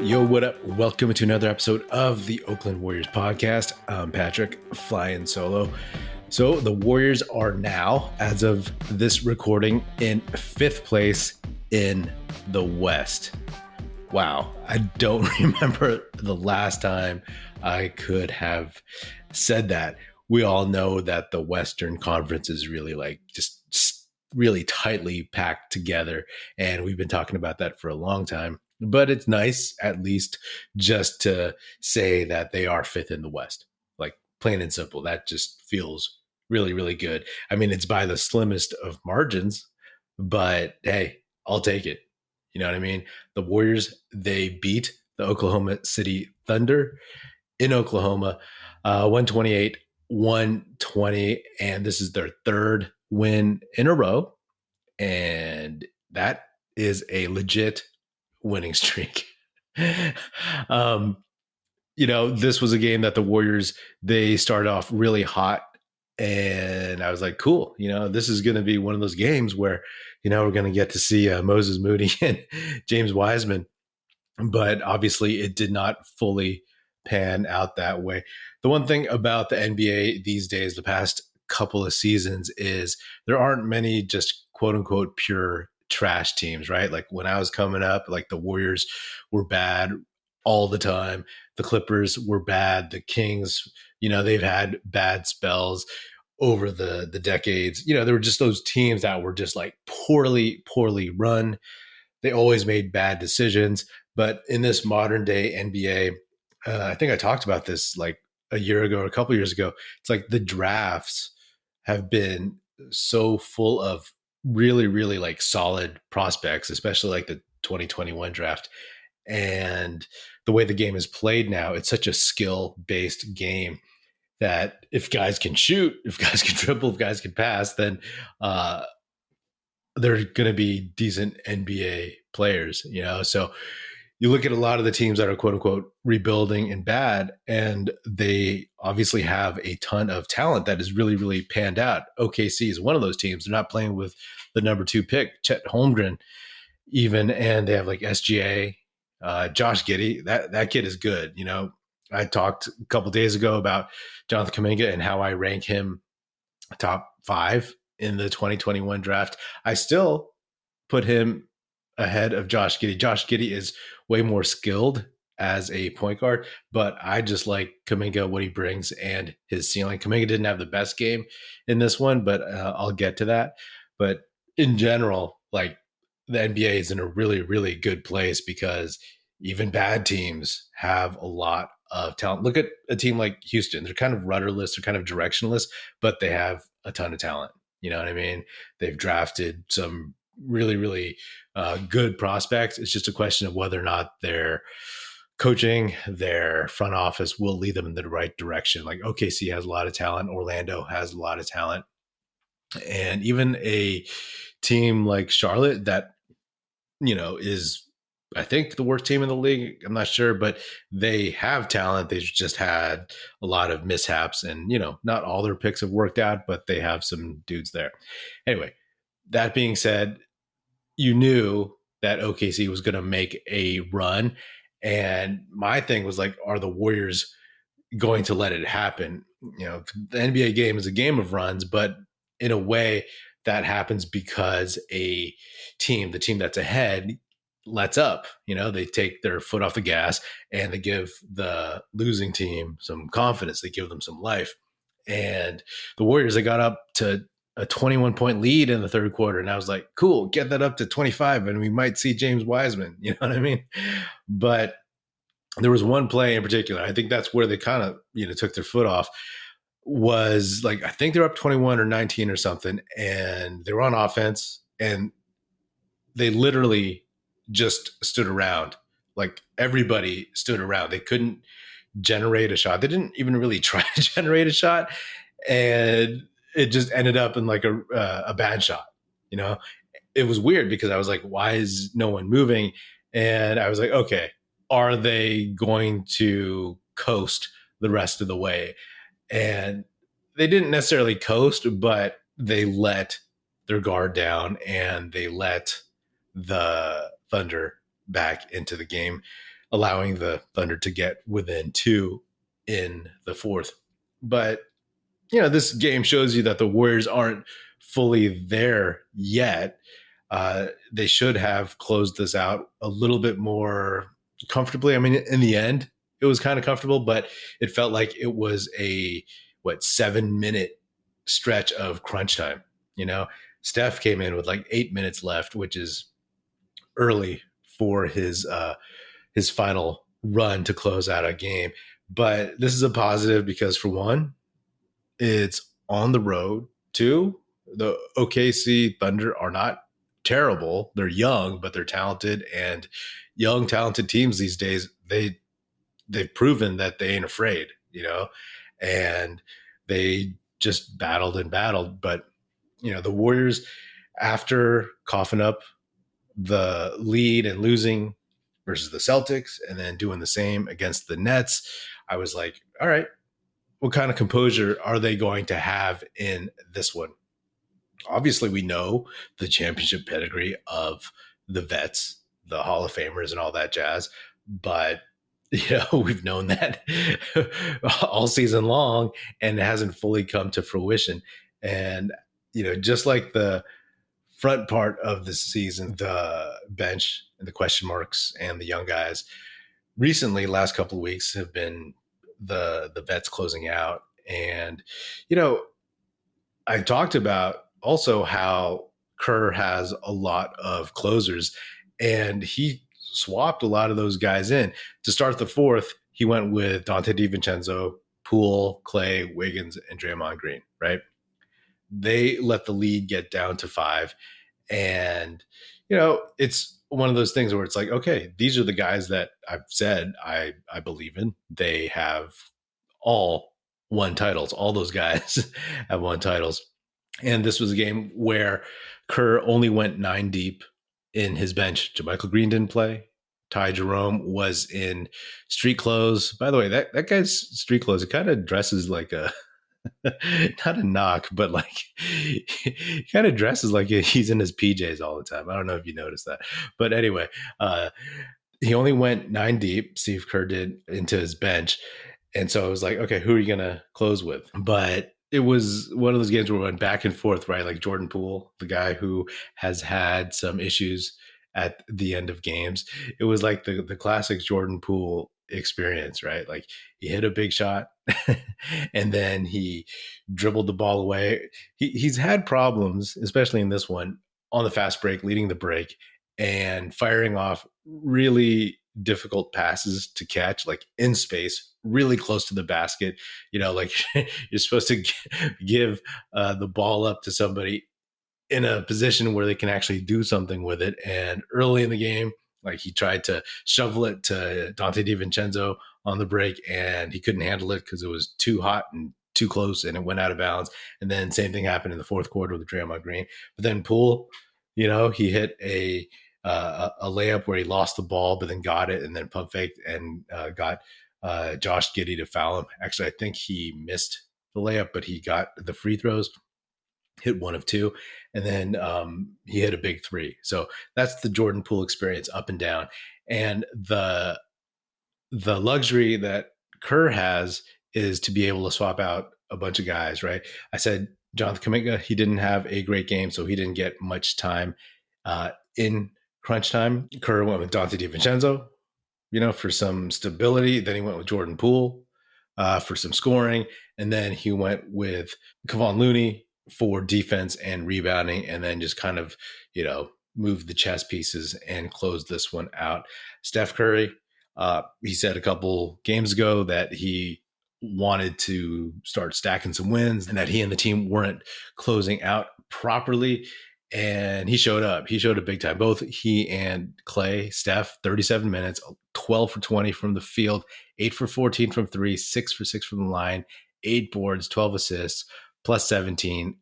Yo, what up? Welcome to another episode of the Oakland Warriors podcast. I'm Patrick, flying solo. So the Warriors are now, as of this recording, in fifth place in the West. Wow, I don't remember the last time I could have said that. We all know that the Western Conference is really just really tightly packed together, and we've been talking about that for a long time. But it's nice, at least, just to say that they are fifth in the West. Like, plain and simple. That just feels really, really good. I mean, it's by the slimmest of margins, but hey, I'll take it. You know what I mean? The Warriors, they beat the Oklahoma City Thunder in Oklahoma, 128-120, and this is their third win in a row. And that is a legit winning streak. This was a game that the Warriors, they started off really hot, and I was like, cool, this is going to be one of those games where, we're going to get to see Moses Moody and James Wiseman, but obviously it did not fully pan out that way. The one thing about the NBA these days, the past couple of seasons, is there aren't many just quote unquote pure trash teams, right? Like when I was coming up, like the Warriors were bad all the time. The Clippers were bad. The Kings, they've had bad spells over the decades. There were just those teams that were just like poorly run. They always made bad decisions. But in this modern day NBA, I think I talked about this like a year ago or a couple of years ago. It's like the drafts have been so full of really, really like solid prospects, especially like the 2021 draft. And the way the game is played now, it's such a skill-based game that if guys can shoot, if guys can dribble, if guys can pass, then they're going to be decent NBA players, So you look at a lot of the teams that are quote unquote rebuilding and bad, and they obviously have a ton of talent that is really, really panned out. OKC is one of those teams. They're not playing with the number 2 pick, Chet Holmgren, even, and they have like SGA, Josh Giddey. That kid is good. I talked a couple days ago about Jonathan Kuminga and how I rank him top 5 in the 2021 draft. I still put him ahead of Josh Giddey. Josh Giddey is way more skilled as a point guard, but I just like Kuminga, what he brings, and his ceiling. Kuminga didn't have the best game in this one, but I'll get to that. But in general, like the NBA is in a really, really good place because even bad teams have a lot of talent. Look at a team like Houston. They're kind of rudderless, they're kind of directionless, but they have a ton of talent. You know what I mean? They've drafted some really, really good prospects. It's just a question of whether or not their coaching, their front office will lead them in the right direction. Like OKC has a lot of talent. Orlando has a lot of talent. And even a team like Charlotte that, is, I think, the worst team in the league. I'm not sure, but they have talent. They've just had a lot of mishaps, and, not all their picks have worked out, but they have some dudes there. Anyway, that being said, you knew that OKC was going to make a run. And my thing was like, are the Warriors going to let it happen? The NBA game is a game of runs, but in a way that happens because the team that's ahead lets up. They take their foot off the gas and they give the losing team some confidence. They give them some life. And the Warriors, they got up to a 21-point lead in the third quarter. And I was like, cool, get that up to 25 and we might see James Wiseman. You know what I mean? But there was one play in particular. I think that's where they kind of, took their foot off. Was like, I think they're up 21 or 19 or something. And they were on offense and they literally just stood around. Like everybody stood around. They couldn't generate a shot. They didn't even really try to generate a shot. And it just ended up in like a bad shot. It was weird because I was like, why is no one moving? And I was like, okay, are they going to coast the rest of the way? And they didn't necessarily coast, but they let their guard down and they let the Thunder back into the game. allowing the Thunder to get within 2 in the fourth. But, this game shows you that the Warriors aren't fully there yet. They should have closed this out a little bit more comfortably. I mean, in the end, it was kind of comfortable, but it felt like it was a 7-minute stretch of crunch time. Steph came in with like 8 minutes left, which is early for his final run to close out a game. But this is a positive because, for one, it's on the road. Two, the OKC Thunder are not terrible. They're young, but they're talented, and young, talented teams these days, they've proven that they ain't afraid, and they just battled and battled. But, the Warriors, after coughing up the lead and losing versus the Celtics and then doing the same against the Nets, I was like, all right, what kind of composure are they going to have in this one? Obviously, we know the championship pedigree of the vets, the Hall of Famers and all that jazz, but we've known that all season long, and it hasn't fully come to fruition. And just like the front part of the season, the bench and the question marks and the young guys, recently, last couple of weeks have been the vets closing out. And I talked about also how Kerr has a lot of closers, and he swapped a lot of those guys in. To start the fourth, he went with Dante DiVincenzo, Poole, Klay, Wiggins, and Draymond Green, right? They let the lead get down to 5. And, it's one of those things where it's like, okay, these are the guys that I've said I believe in. They have all won titles. All those guys have won titles. And this was a game where Kerr only went 9 deep in his bench. JaMychal Green didn't play. Ty Jerome was in street clothes. By the way, that guy's street clothes, it kind of dresses like a not a knock, but like he kind of dresses like he's in his PJs all the time. I don't know if you noticed that, but anyway, he only went 9 deep. Steve Kerr did, into his bench, and so I was like, okay, who are you gonna close with? But it was one of those games where we went back and forth, right? Like Jordan Poole, the guy who has had some issues at the end of games. It was like the classic Jordan Poole experience, right? Like he hit a big shot and then he dribbled the ball away. He's had problems, especially in this one, on the fast break, leading the break and firing off really difficult passes to catch, like in space, really close to the basket. Like you're supposed to give the ball up to somebody in a position where they can actually do something with it. And early in the game, like he tried to shovel it to Dante DiVincenzo on the break, and he couldn't handle it because it was too hot and too close, and it went out of bounds. And then same thing happened in the fourth quarter with Draymond Green. But then Poole, he hit a layup where he lost the ball, but then got it, and then pump faked and got Josh Giddey to foul him. Actually, I think he missed the layup, but he got the free throws. Hit 1 of 2, and then he hit a big 3. So that's the Jordan Poole experience, up and down. And the luxury that Kerr has is to be able to swap out a bunch of guys, right? I said Jonathan Kuminga, he didn't have a great game, so he didn't get much time in crunch time. Kerr went with Dante DiVincenzo, for some stability. Then he went with Jordan Poole for some scoring, and then he went with Kevon Looney for defense and rebounding, and then just kind of, move the chess pieces and close this one out. Steph Curry, he said a couple games ago that he wanted to start stacking some wins and that he and the team weren't closing out properly. And he showed up. He showed up big time. Both he and Klay, Steph, 37 minutes, 12 for 20 from the field, 8 for 14 from 3, 6 for 6 from the line, 8 boards, 12 assists, plus 17,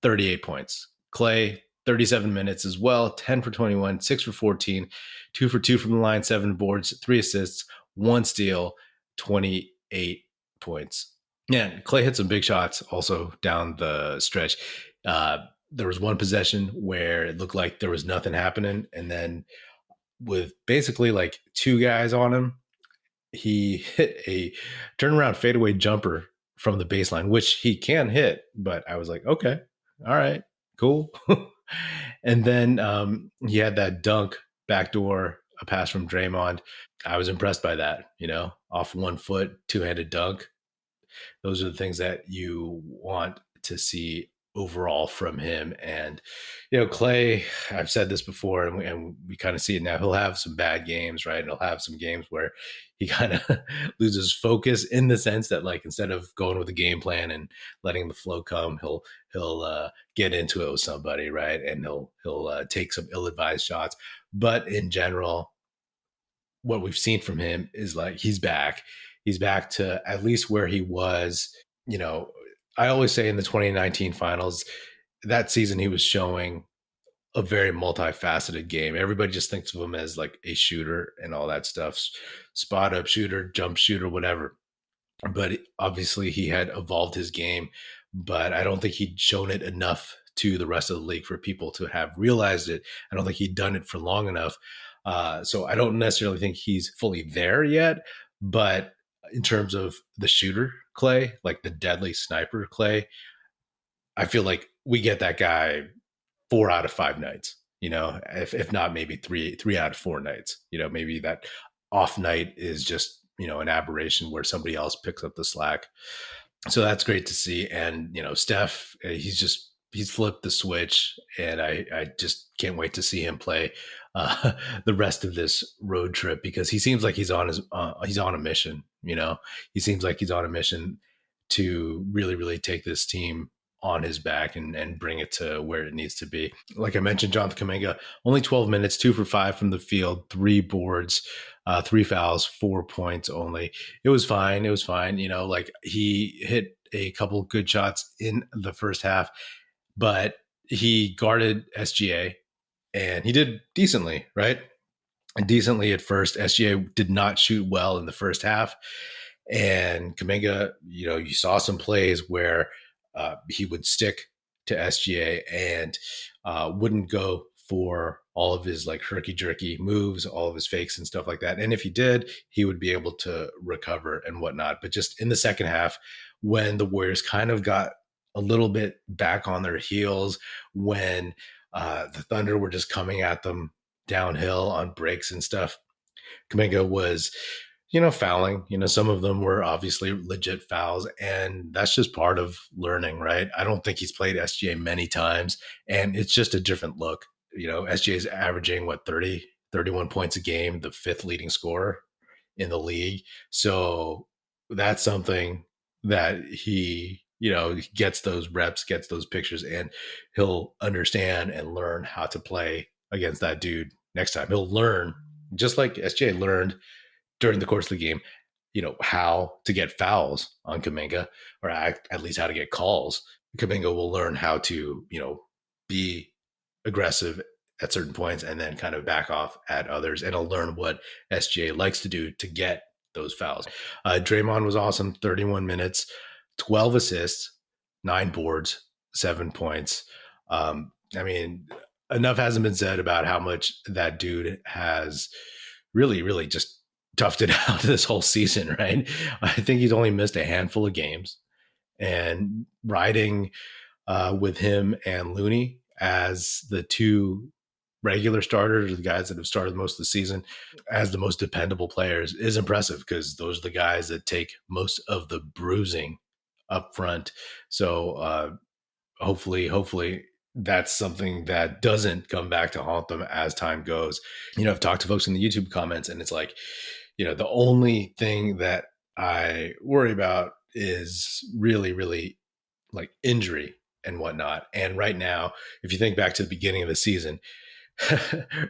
38 points. Klay, 37 minutes as well, 10 for 21, 6 for 14, 2 for 2 from the line, 7 boards, 3 assists, 1 steal, 28 points. Yeah, Klay hit some big shots also down the stretch. There was one possession where it looked like there was nothing happening, and then with basically like two guys on him, he hit a turnaround fadeaway jumper from the baseline, which he can hit. But I was like, okay, all right, cool. And then he had that dunk backdoor, a pass from Draymond. I was impressed by that, off 1 foot, two-handed dunk. Those are the things that you want to see overall from him. And, Klay, I've said this before, and we kind of see it now. He'll have some bad games, right? And he'll have some games where he kind of loses focus in the sense that, like, instead of going with a game plan and letting the flow come, he'll get into it with somebody, right? And he'll take some ill-advised shots. But in general, what we've seen from him is like he's back. He's back to at least where he was. You know, I always say in the 2019 finals, that season he was showing a very multifaceted game. Everybody just thinks of him as like a shooter and all that stuff, spot up shooter, jump shooter, whatever. But obviously he had evolved his game, but I don't think he'd shown it enough to the rest of the league for people to have realized it. I don't think he'd done it for long enough. So I don't necessarily think he's fully there yet, but in terms of the shooter Klay, like the deadly sniper Klay, I feel like we get that guy 4 out of 5 nights, if not maybe three out of 4 nights, maybe that off night is just, an aberration where somebody else picks up the slack. So that's great to see. And, Steph, he's flipped the switch, and I just can't wait to see him play the rest of this road trip, because he seems like he's on a mission. He seems like he's on a mission to really, really take this team on his back and bring it to where it needs to be. Like I mentioned, Jonathan Kuminga, only 12 minutes, 2 for 5 from the field, 3 boards, 3 fouls, 4 points only. It was fine. Like he hit a couple good shots in the first half, but he guarded SGA and he did decently, right? And decently at first. SGA did not shoot well in the first half. And Kuminga, you saw some plays where he would stick to SGA and wouldn't go for all of his like herky-jerky moves, all of his fakes and stuff like that. And if he did, he would be able to recover and whatnot. But just in the second half, when the Warriors kind of got a little bit back on their heels, when the Thunder were just coming at them downhill on breaks and stuff, Kuminga was fouling. Some of them were obviously legit fouls, and that's just part of learning, right? I don't think he's played SGA many times, and it's just a different look. SGA is averaging 31 points a game, the 5th leading scorer in the league. So that's something that he gets those reps, gets those pictures, and he'll understand and learn how to play against that dude next time. He'll learn, just like SGA learned during the course of the game, how to get fouls on Kuminga, or at least how to get calls. Kuminga will learn how to, be aggressive at certain points and then kind of back off at others. And he'll learn what SGA likes to do to get those fouls. Draymond was awesome. 31 minutes, 12 assists, 9 boards, 7 points. Enough hasn't been said about how much that dude has really, really just toughed it out this whole season, right? I think he's only missed a handful of games, and riding with him and Looney as the 2 regular starters, the guys that have started most of the season as the most dependable players, is impressive, because those are the guys that take most of the bruising up front. So hopefully that's something that doesn't come back to haunt them as time goes. I've talked to folks in the YouTube comments, and it's like, the only thing that I worry about is really, really like injury and whatnot. And right now, if you think back to the beginning of the season,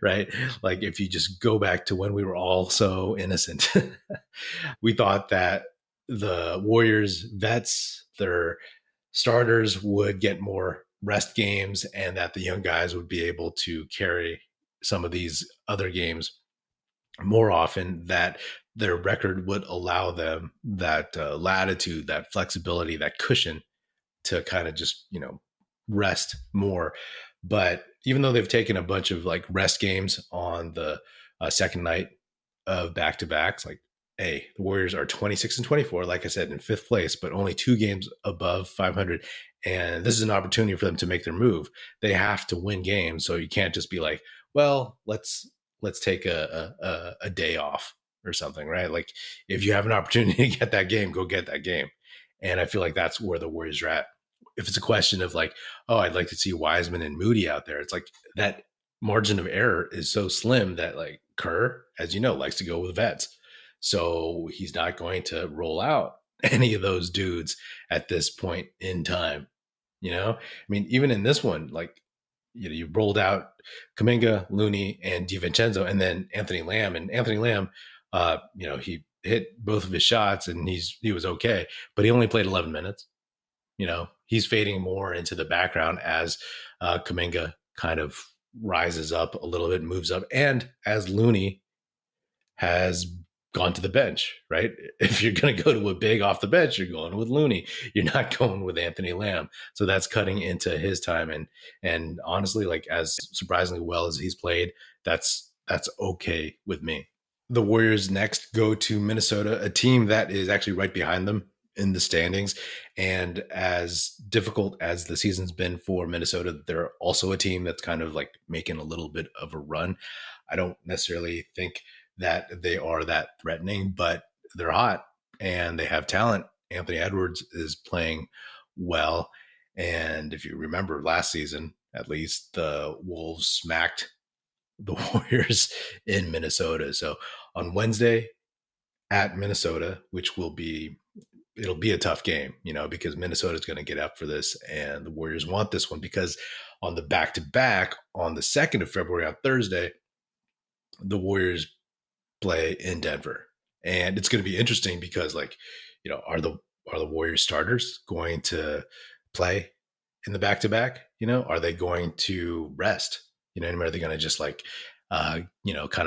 right? Like if you just go back to when we were all so innocent, we thought that the Warriors vets, their starters, would get more rest games, and that the young guys would be able to carry some of these other games more often, that their record would allow them that latitude, that flexibility, that cushion to kind of just, rest more. But even though they've taken a bunch of like rest games on the second night of back-to-backs, like, hey, the Warriors are 26 and 24, like I said, in fifth place, but only 2 games above 500. And this is an opportunity for them to make their move. They have to win games. So you can't just be like, well, let's take a day off or something, right? Like, if you have an opportunity to get that game, go get that game. And I feel like that's where the Warriors are at. If it's a question of like, oh, I'd like to see Wiseman and Moody out there, it's like that margin of error is so slim that like Kerr, as you know, likes to go with vets. So he's not going to roll out any of those dudes at this point in time. I mean, even in this one, like, you rolled out Kuminga, Looney, and DiVincenzo, and then Anthony Lamb. And Anthony Lamb, he hit both of his shots and he was okay, but he only played 11 minutes. He's fading more into the background as Kuminga kind of rises up a little bit, moves up, and as Looney has gone to the bench, right? If you're going to go to a big off the bench, you're going with Looney. You're not going with Anthony Lamb. So that's cutting into his time. And honestly, like, as surprisingly well as he's played, that's okay with me. The Warriors next go to Minnesota, a team that is actually right behind them in the standings. And as difficult as the season's been for Minnesota, they're also a team that's kind of like making a little bit of a run. I don't necessarily think that they are that threatening, but they're hot and they have talent. Anthony Edwards is playing well. And if you remember last season, at least, the Wolves smacked the Warriors in Minnesota. So on Wednesday at Minnesota, which it'll be a tough game, because Minnesota's going to get up for this and the Warriors want this one, because on the back-to-back on the 2nd of February on Thursday, the Warriors play in Denver. And it's going to be interesting because, like, are the Warriors starters going to play in the back-to-back? Are they going to rest? Are they going to just like, kind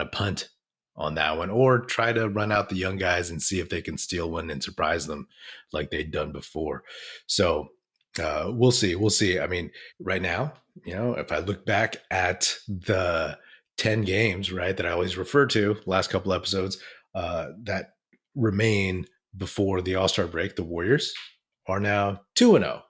of punt on that one, or try to run out the young guys and see if they can steal one and surprise them like they'd done before? So we'll see. We'll see. I mean, right now, if I look back at the 10 games, right, that I always refer to last couple episodes, that remain before the All-Star break, the Warriors are now 2-0.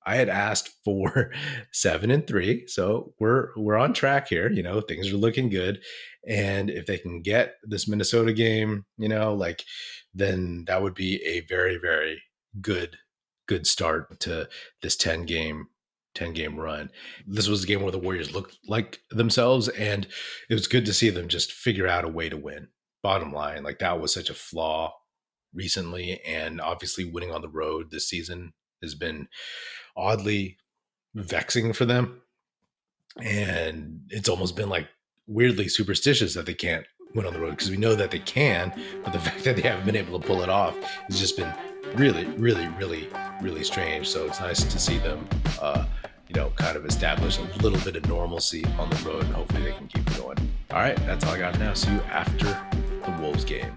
I had asked for 7-3, so we're on track here. Things are looking good, and if they can get this Minnesota game, then that would be a very, very good start to this 10 game run. This was a game where the Warriors looked like themselves, and it was good to see them just figure out a way to win. Bottom line, like, that was such a flaw recently, and obviously winning on the road this season has been oddly vexing for them. And it's almost been like weirdly superstitious that they can't win on the road, because we know that they can, but the fact that they haven't been able to pull it off has just been really, really, really, really strange. So it's nice to see them, kind of establish a little bit of normalcy on the road, and hopefully they can keep it going. All right, that's all I got now. See you after the Wolves game.